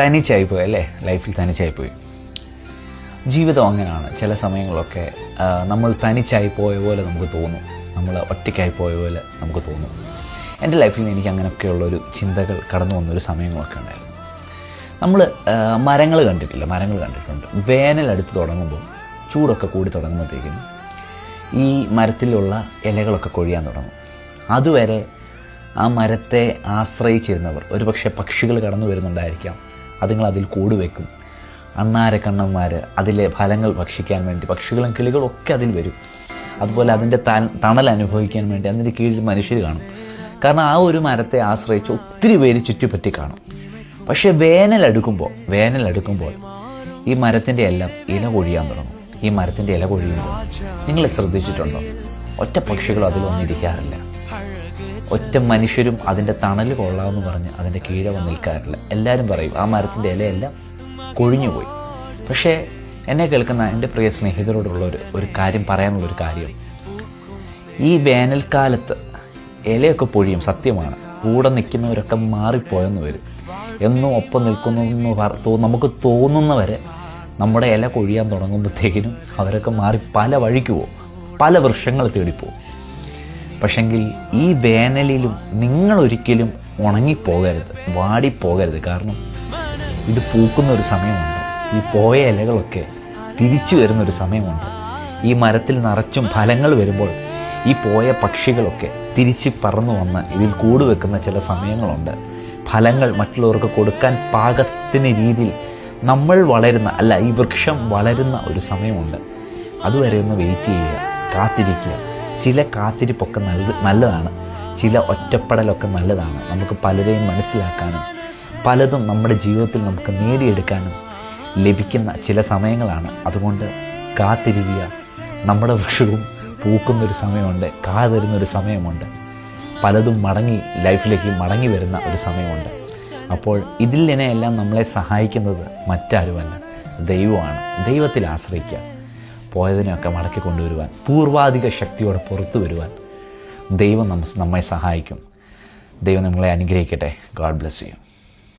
തനിച്ചായിപ്പോയി അല്ലേ, ലൈഫിൽ തനിച്ചായിപ്പോയി. ജീവിതം അങ്ങനെയാണ്. ചില സമയങ്ങളൊക്കെ നമ്മൾ തനിച്ചായി പോയ പോലെ നമുക്ക് തോന്നും, നമ്മൾ ഒറ്റയ്ക്കായി പോയ പോലെ നമുക്ക് തോന്നും. എൻ്റെ ലൈഫിൽ എനിക്ക് അങ്ങനെയൊക്കെയുള്ളൊരു ചിന്തകൾ കടന്നു വന്നൊരു സമയങ്ങളൊക്കെ ഉണ്ടായിരുന്നു. നമ്മൾ മരങ്ങൾ കണ്ടിട്ടുണ്ട്. വേനൽ അടുത്ത് തുടങ്ങുമ്പോൾ, ചൂടൊക്കെ കൂടി തുടങ്ങുമ്പോഴത്തേക്കും ഈ മരത്തിലുള്ള ഇലകളൊക്കെ കൊഴിയാൻ തുടങ്ങും. അതുവരെ ആ മരത്തെ ആശ്രയിച്ചിരുന്നവർ, ഒരുപക്ഷെ പക്ഷികൾ കടന്നു വരുന്നുണ്ടായിരിക്കാം, അതുങ്ങൾ അതിൽ കൂട് വയ്ക്കും. അണ്ണാരക്കണ്ണന്മാർ അതിലെ ഫലങ്ങൾ ഭക്ഷിക്കാൻ വേണ്ടി, പക്ഷികളും കിളികളും ഒക്കെ അതിൽ വരും. അതുപോലെ അതിൻ്റെ തണൽ അനുഭവിക്കാൻ വേണ്ടി അതിൻ്റെ കീഴിൽ മനുഷ്യർ കാണും. കാരണം ആ ഒരു മരത്തെ ആശ്രയിച്ച് ഒത്തിരി പേര് ചുറ്റിപ്പറ്റി കാണും. പക്ഷേ വേനലെടുക്കുമ്പോൾ ഈ മരത്തിൻ്റെ എല്ലാം ഇല കൊഴിയാൻ തുടങ്ങും. ഈ മരത്തിൻ്റെ ഇല കൊഴിയുമ്പോൾ നിങ്ങൾ ശ്രദ്ധിച്ചിട്ടുണ്ടോ, ഒറ്റ പക്ഷികളും അതിൽ വന്നിരിക്കാറില്ല, ഒറ്റ മനുഷ്യരും അതിൻ്റെ തണൽ കൊള്ളാമെന്ന് പറഞ്ഞ് അതിൻ്റെ കീഴെ വന്ന് നിൽക്കാറില്ല. എല്ലാവരും പറയും ആ മരത്തിൻ്റെ ഇലയെല്ലാം കൊഴിഞ്ഞുപോയി. പക്ഷേ എന്നെ കേൾക്കുന്ന എൻ്റെ പ്രിയ സ്നേഹിതരോടുള്ള ഒരു കാര്യം, പറയാനുള്ളൊരു കാര്യം, ഈ വേനൽക്കാലത്ത് ഇലയൊക്കെ പൊഴിയും, സത്യമാണ്. കൂടെ നിൽക്കുന്നവരൊക്കെ മാറിപ്പോയെന്ന് വരും. എന്നും ഒപ്പം നിൽക്കുന്നു നമുക്ക് തോന്നുന്നവരെ നമ്മുടെ ഇല കൊഴിയാൻ തുടങ്ങുമ്പോഴത്തേക്കിനും അവരൊക്കെ മാറി പല വഴിക്ക് പോകും, പല വൃക്ഷങ്ങൾ തേടിപ്പോവും. പക്ഷെങ്കിൽ ഈ വേനലിലും നിങ്ങളൊരിക്കലും ഉണങ്ങിപ്പോകരുത്, വാടിപ്പോകരുത്. കാരണം ഇത് പൂക്കുന്നൊരു സമയമുണ്ട്. ഈ പോയ ഇലകളൊക്കെ തിരിച്ചു വരുന്നൊരു സമയമുണ്ട്. ഈ മരത്തിൽ നിറച്ചും ഫലങ്ങൾ വരുമ്പോൾ ഈ പോയ പക്ഷികളൊക്കെ തിരിച്ച് പറന്നു വന്ന് ഇതിൽ കൂടുവെക്കുന്ന ചില സമയങ്ങളുണ്ട്. ഫലങ്ങൾ മറ്റുള്ളവർക്ക് കൊടുക്കാൻ പാകത്തിന് രീതിയിൽ നമ്മൾ ഈ വൃക്ഷം വളരുന്ന ഒരു സമയമുണ്ട്. അതുവരെ ഒന്ന് വെയിറ്റ് ചെയ്യുക, കാത്തിരിക്കുക. ചില കാത്തിരിപ്പൊക്കെ നല്ലതാണ്, ചില ഒറ്റപ്പെടലൊക്കെ നല്ലതാണ്. നമുക്ക് പലരെയും മനസ്സിലാക്കാനും പലതും നമ്മുടെ ജീവിതത്തിൽ നമുക്ക് നേടിയെടുക്കാനും ലഭിക്കുന്ന ചില സമയങ്ങളാണ്. അതുകൊണ്ട് കാത്തിരിക്കുക. നമ്മുടെ വൃക്ഷവും പൂക്കുന്നൊരു സമയമുണ്ട്, കാതരുന്നൊരു സമയമുണ്ട്, പലതും ലൈഫിലേക്ക് മടങ്ങി വരുന്ന ഒരു സമയമുണ്ട്. അപ്പോൾ ഇതിനെല്ലാം നമ്മളെ സഹായിക്കുന്നത് മറ്റാരുമല്ല, ദൈവമാണ്. ദൈവത്തിൽ ആശ്രയിക്കുക. പോയതിനെയൊക്കെ മടക്കി കൊണ്ടുവരുവാൻ, പൂർവാധിക ശക്തിയോടെ പുറത്തു വരുവാൻ ദൈവം നമ്മെ സഹായിക്കും. ദൈവം നമ്മളെ അനുഗ്രഹിക്കട്ടെ. God bless you.